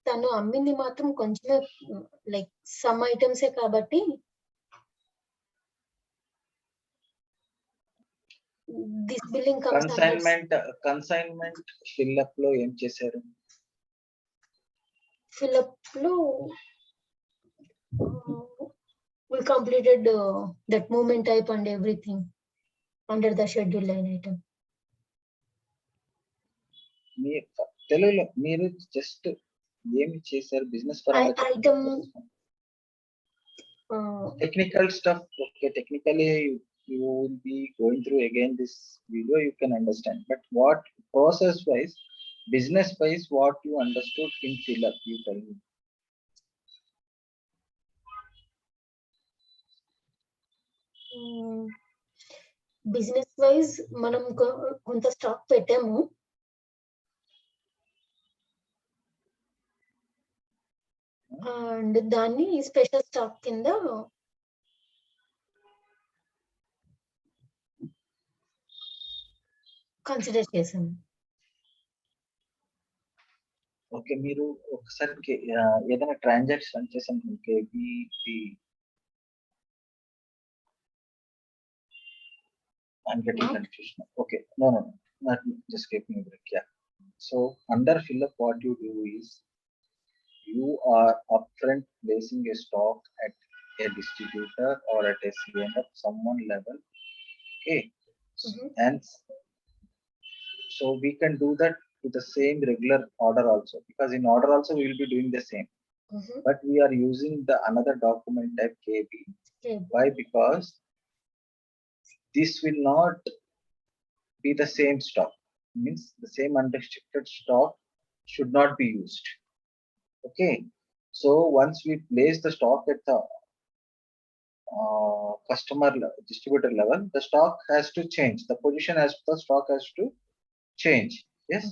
తను అమ్మింది మాత్రం కొంచెమే, like some ఐటమ్సే కాబట్టి this billing consignment fill up లో ఏం చేశారు? ఫిల్అప్ లో we completed that movement type and everything under the schedule line item. తెలుగులో మీరు జస్ట్ ఏమి చేశారు? Business item technical stuff. Okay, technically you will be going through again this video, you can understand, but what process wise Business wise, what you understood in fill up, you tell me. Business wise మనం కొంత stock పెట్టాము. And దాన్ని special stock కింద consider చేసాము. Okay, మీరు ఒకసారి ఏదైనా transaction చేసాను KB I'm getting confusion. Okay, no, not just give me a break. Yeah. So under fill up, what you do is you are upfront placing a stock at a distributor or at a CNF someone level. Okay. And so we can do that to the same regular order also, because in order also we will be doing the same. But we are using the another document type KB. Why? Because this will not be the same stock. Means the same unrestricted stock should not be used. Okay. So once we place the stock at the customer distributor level, the stock has to change. The position as the stock has to change. Yes.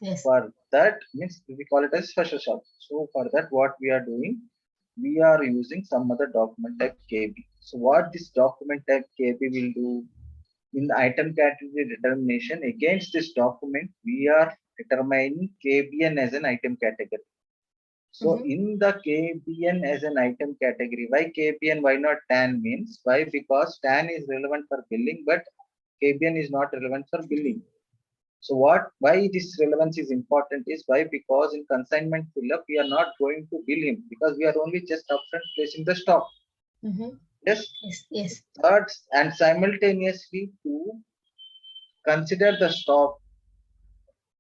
Yes. For that means we call it as special stock. So for that, what we are doing, we are using some other document type KB. So what this document type KB will do in the item category determination, against this document, we are determining KBN as an item category. So in the KBN as an item category, why KBN, why not TAN means? Why? Because TAN is relevant for billing, but KBN is not relevant for billing. So why this relevance is important is why? Because in consignment fill up, we are not going to bill him, because we are only just upfront placing the stock. Yes. Yes. Third, and simultaneously to consider the stock,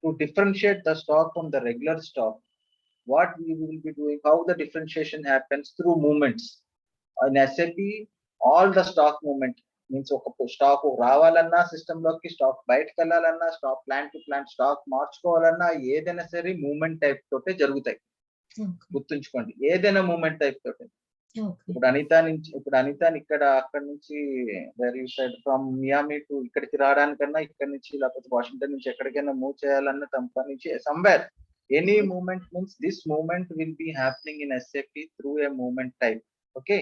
to differentiate the stock from the regular stock. What we will be doing, how the differentiation happens through movements. In SAP, all the stock movement means stock రావాలన్నా system లోకి, stock బయటకు వెళ్ళాలన్నా, stock plant to plant stock మార్చుకోవాలన్నా, ఏదైనా సరే movement type తోటే జరుగుతాయి. గుర్తుంచుకోండి, ఏదైనా మూవ్మెంట్ టైప్ తోటే. ఇప్పుడు అనిత ఇక్కడ అక్కడ నుంచి ఫ్రమ్ మియామి టు ఇక్కడికి రావడానికన్నా, ఇక్కడ నుంచి లేకపోతే వాషింగ్టన్ నుంచి ఎక్కడికైనా మూవ్ చేయాలన్నా, తమ నుంచి somewhere, any movement means this movement will be happening in SAP through a movement type. Okay.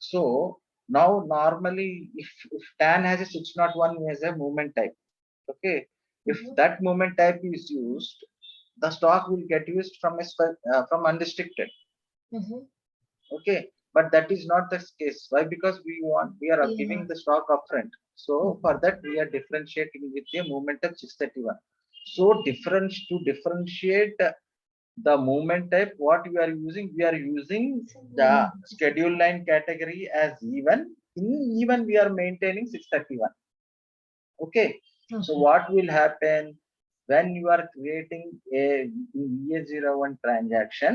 So now normally if TAN has a 601 as a movement type. Okay. If that movement type is used, the stock will get used from unrestricted. Okay, but that is not the case. Why? Because we are giving the stock upfront. So for that we are differentiating with the movement of 631. So to differentiate the movement type, what we are using the schedule line category as even. In even we are maintaining 631. Okay. So what will happen when you are creating a VA01 transaction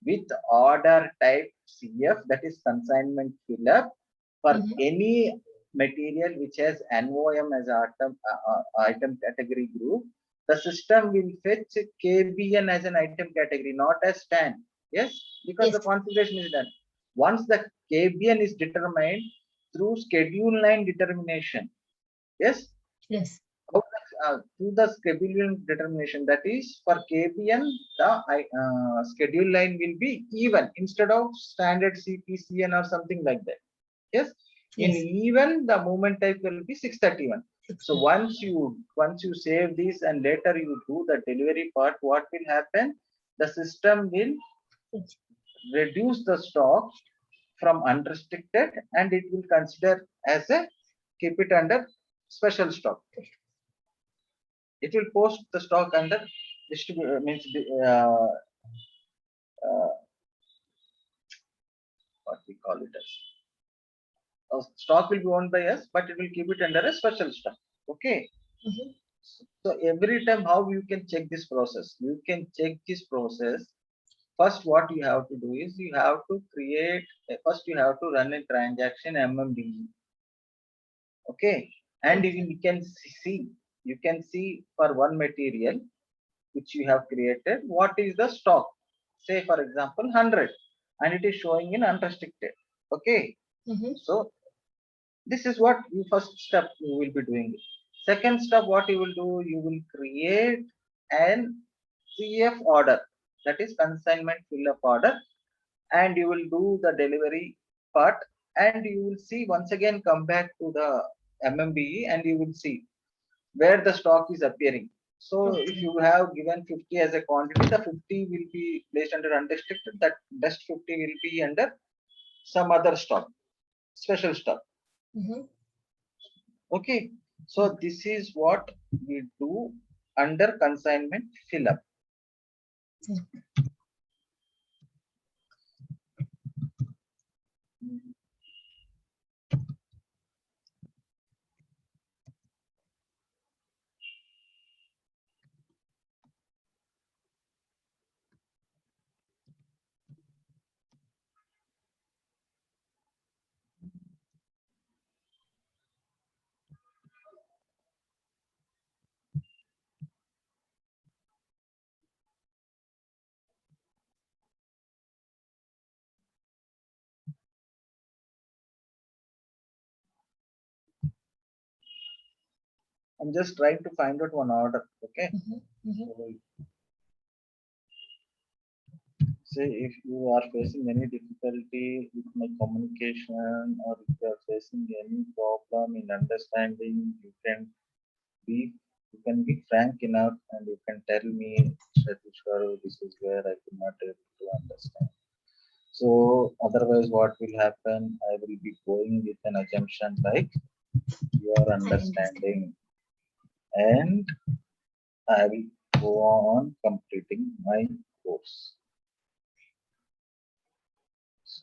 with order type CF, that is consignment fill up, for any material which has NOM as item category group, the system will fetch KBN as an item category, not as TAN. Yes, because the configuration is done. Once the KBN is determined through schedule line determination. Yes. Through the schedule determination, that is for KBN, the schedule line will be even instead of standard CPCN or something like that. Yes. In even, the movement type will be 631. So once you save this and later you do the delivery part, what will happen? The system will reduce the stock from unrestricted and it will consider as a, keep it under special stock. It will post the stock under distributor, means what we call it as stock will be owned by us, but it will keep it under a special stock. Okay. So every time, how you can check this process? You can check this process. First, what you have to do is you have to run a transaction MMDE. Okay. And you can see you can see for one material which you have created, what is the stock? Say for example 100, and it is showing in unrestricted. Okay, so this is what you first step you will be doing. Second step, what you will do, you will create an CF order, that is consignment fill up order, and you will do the delivery part, and you will see once again come back to the MMBE and you will see where the stock is appearing. So if you have given 50 as a quantity, the 50 will be placed under unrestricted, that rest 50 will be under some other stock, special stock. Okay, so this is what we do under consignment fill up. I'm just trying to find out one order. Okay. Say if you are facing any difficulty with my communication, or if you are facing any problem in understanding, you can be frank enough and you can tell me, Shatishwaru, this is where I could not able to understand. So otherwise what will happen, I will be going with an assumption like you are understanding, and I will go on completing my course.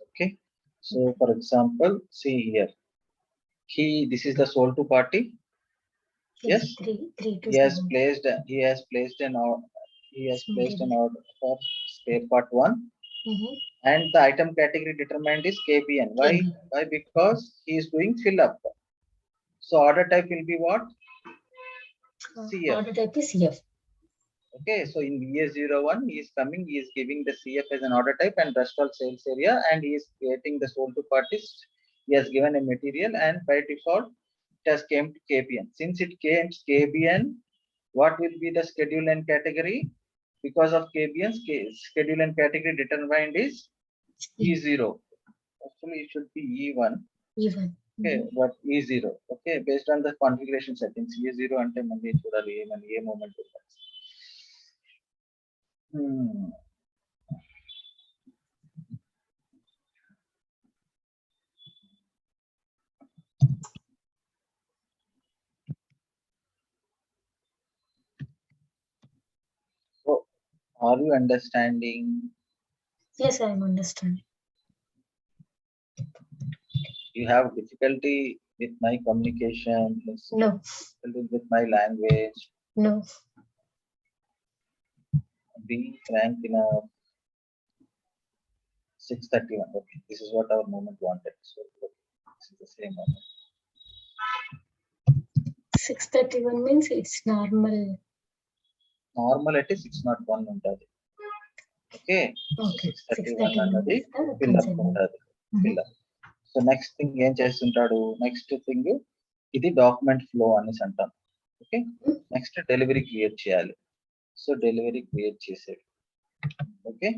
Okay, so for example, see here, this is the sold to party. Yes, he has placed an order for spare part 1, and the item category determined is KBN. Why? Because he is doing fill up. So order type will be what? CF. Order type is CF. Okay, so in VA01 he is coming, he is giving the CF as an order type and rest all sales area, and he is creating the sold to parties. He has given a material, and by default it has came to KBN. Since it came to KBN, what will be the schedule and category? Because of KBN, schedule and category determined is E0. Actually it should be E1. Okay, but E0. Okay, based on the configuration settings, E0 ante mandi chudali A moment So are you understanding? Yes, I am understanding. You have difficulty with my communication? No. With my language? No. Be frank enough. 6:31. Okay, this is what our moment wanted. So this is the same moment. 6:31 means it's normal. Normal at 601 untadi. Okay. Okay. 6:31 అన్నది fill up untadi. Fill up. So next thing ఏం చేస్తుంటాడు? Next thing ఇది document flow అనేసి అంటాం. Okay, next delivery create చేయాలి. So delivery create చేసేది. Okay,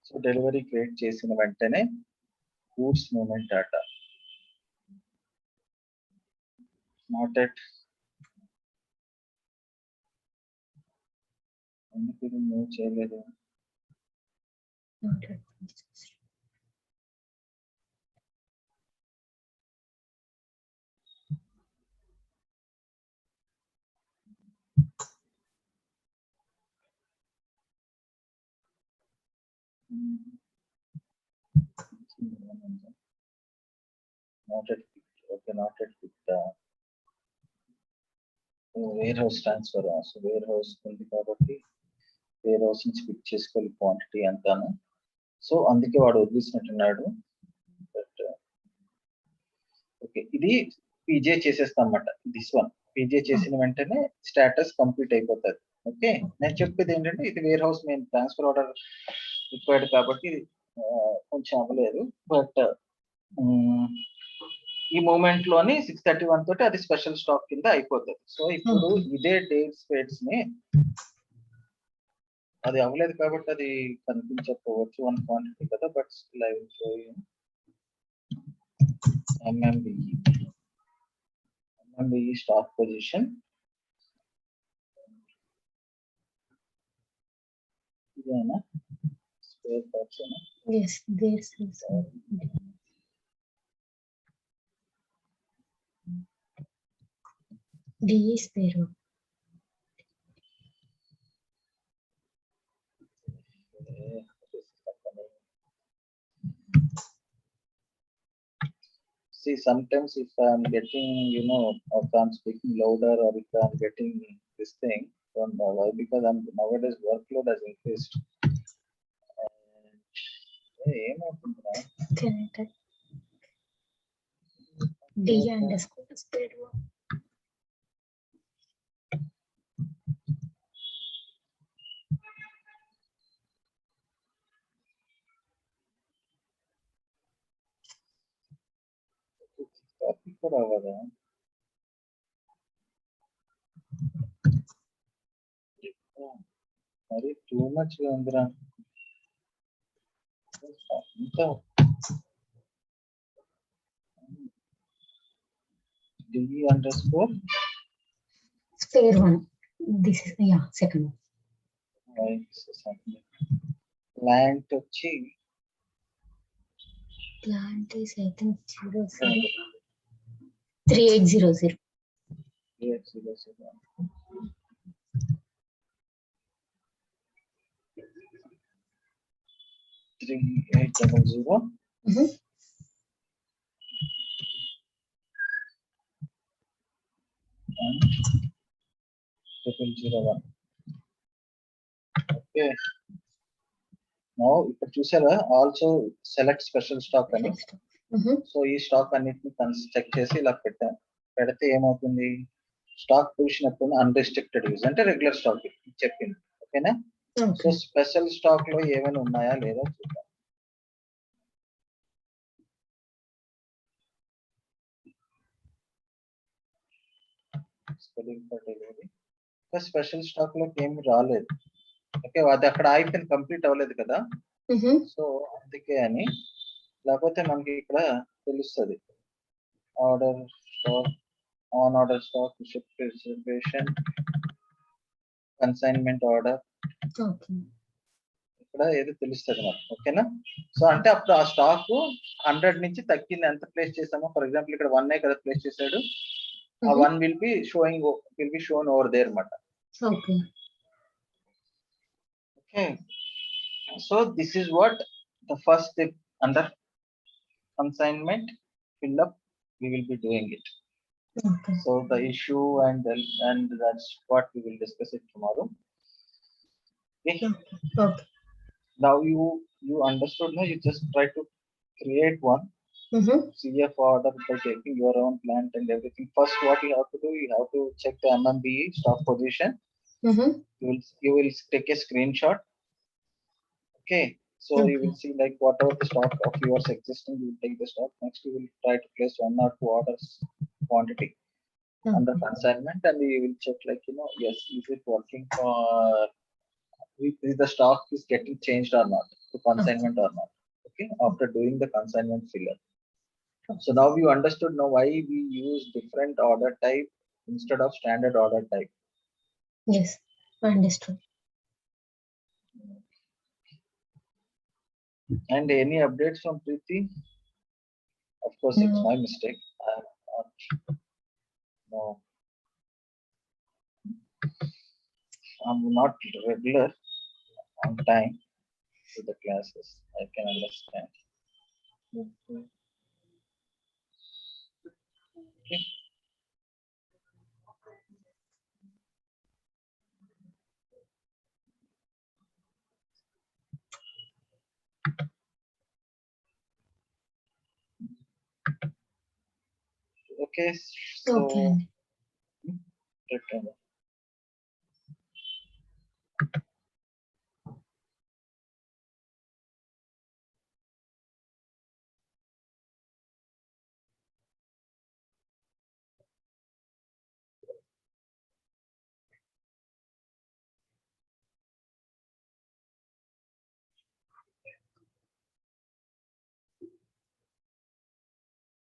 so delivery create చేసిన వెంటనే goods movement data not at ఎందుకు ఇది మూవ్ చేయలేదు? Not at okay, not at warehouse transfer. So warehouse ఉంది కాబట్టి warehouse నుంచి పిక్ చేసుకోవాలి క్వాంటిటీ అంతాను. సో అందుకే వాడు వదిలేసినట్టున్నాడు. బట్ ఓకే, ఇది పీజే చేసేస్తాం అన్నమాట. దిస్ వన్ పీజే చేసిన వెంటనే స్టేటస్ కంప్లీట్ అయిపోతుంది. ఓకే, నేను చెప్పేది ఏంటంటే ఇది warehouse main transfer order required కాబట్టి కొంచెం అవ్వలేదు. బట్ ఈ మూమెంట్ లోని 631 తోటి అది స్పెషల్ స్టాక్ కింద అయిపోతుంది. సో ఇప్పుడు ఇదే డేట్ స్పేడ్స్ ని అది అవ్వలేదు కాబట్టి అది కనిపించకపోవచ్చు వన్ క్వాంటిటీ కదా, but still I will show you MMBE stock position. ఇదేనా spare parts? Yes, this is D spare one. See, sometimes if I'm getting, if I'm speaking louder or if I'm getting this thing, don't know why, because nowadays workload has increased. Can I type D underscore spare one? Copy కూడా అవ్వదా? మరి too much ఉందిరా. D underscore Spare one. This is second one. Plant వచ్చి Plant is I think 3800. 3800. And 0001. Okay. Now ఇక్కడ చూసారా also select special stock అని. So ఈ stock అన్నిటిని చెక్ చేసి ఇలా పెడితే ఏమవుతుంది, స్టాక్ పొజిషన్ ఎప్పుడు అన్రిస్ట్రిక్టెడ్ యూజ్ అంటే రెగ్యులర్ స్టాక్ చెప్పింది. ఓకేనా? సో స్పెషల్ స్టాక్ లో ఏమైనా ఉన్నాయా లేదా చూద్దాం. స్పెషల్ స్టాక్ లోకి ఏమి రాలేదు. ఓకే, అది అక్కడ అయిపోయింది, కంప్లీట్ అవ్వలేదు కదా. సో అందుకే అని, లేకపోతే మనకి ఇక్కడ తెలుస్తుంది order stock, on order stock, shift reservation, consignment order, ఇక్కడ ఏదో తెలుస్తుంది మనకు. ఓకేనా? సో అంటే అప్పుడు ఆ స్టాక్ 100 నుంచి తగ్గింది, ఎంత ప్లేస్ చేసామో. ఫర్ ఎగ్జాంపుల్ ఇక్కడ 1 కదా ప్లేస్ చేశాడు, ఆ 1 will be shown over there అన్నమాట. Okay, so this is what the first step under consignment fill up we will be doing it. So the issue and that's what we will discuss it tomorrow. Okay. Now you understood, no? You just try to create one CF order by taking your own plant and everything. First what you have to do, you have to check the MMBE stock position. You will take a screenshot. Okay, so you will see like whatever the stock of yours existing, you will take the stock. Next you will try to place 1 or 2 orders quantity under consignment, and you will check like, yes, is it working for, is the stock is getting changed or not to consignment or not. Okay, after doing the consignment filler. So now you understood now why we use different order type instead of standard order type. Yes, understood. And any updates from Preeti? Of course, it's my mistake. I'm not regular on time to the classes. I can understand. Okay. Okay, so Okay. return.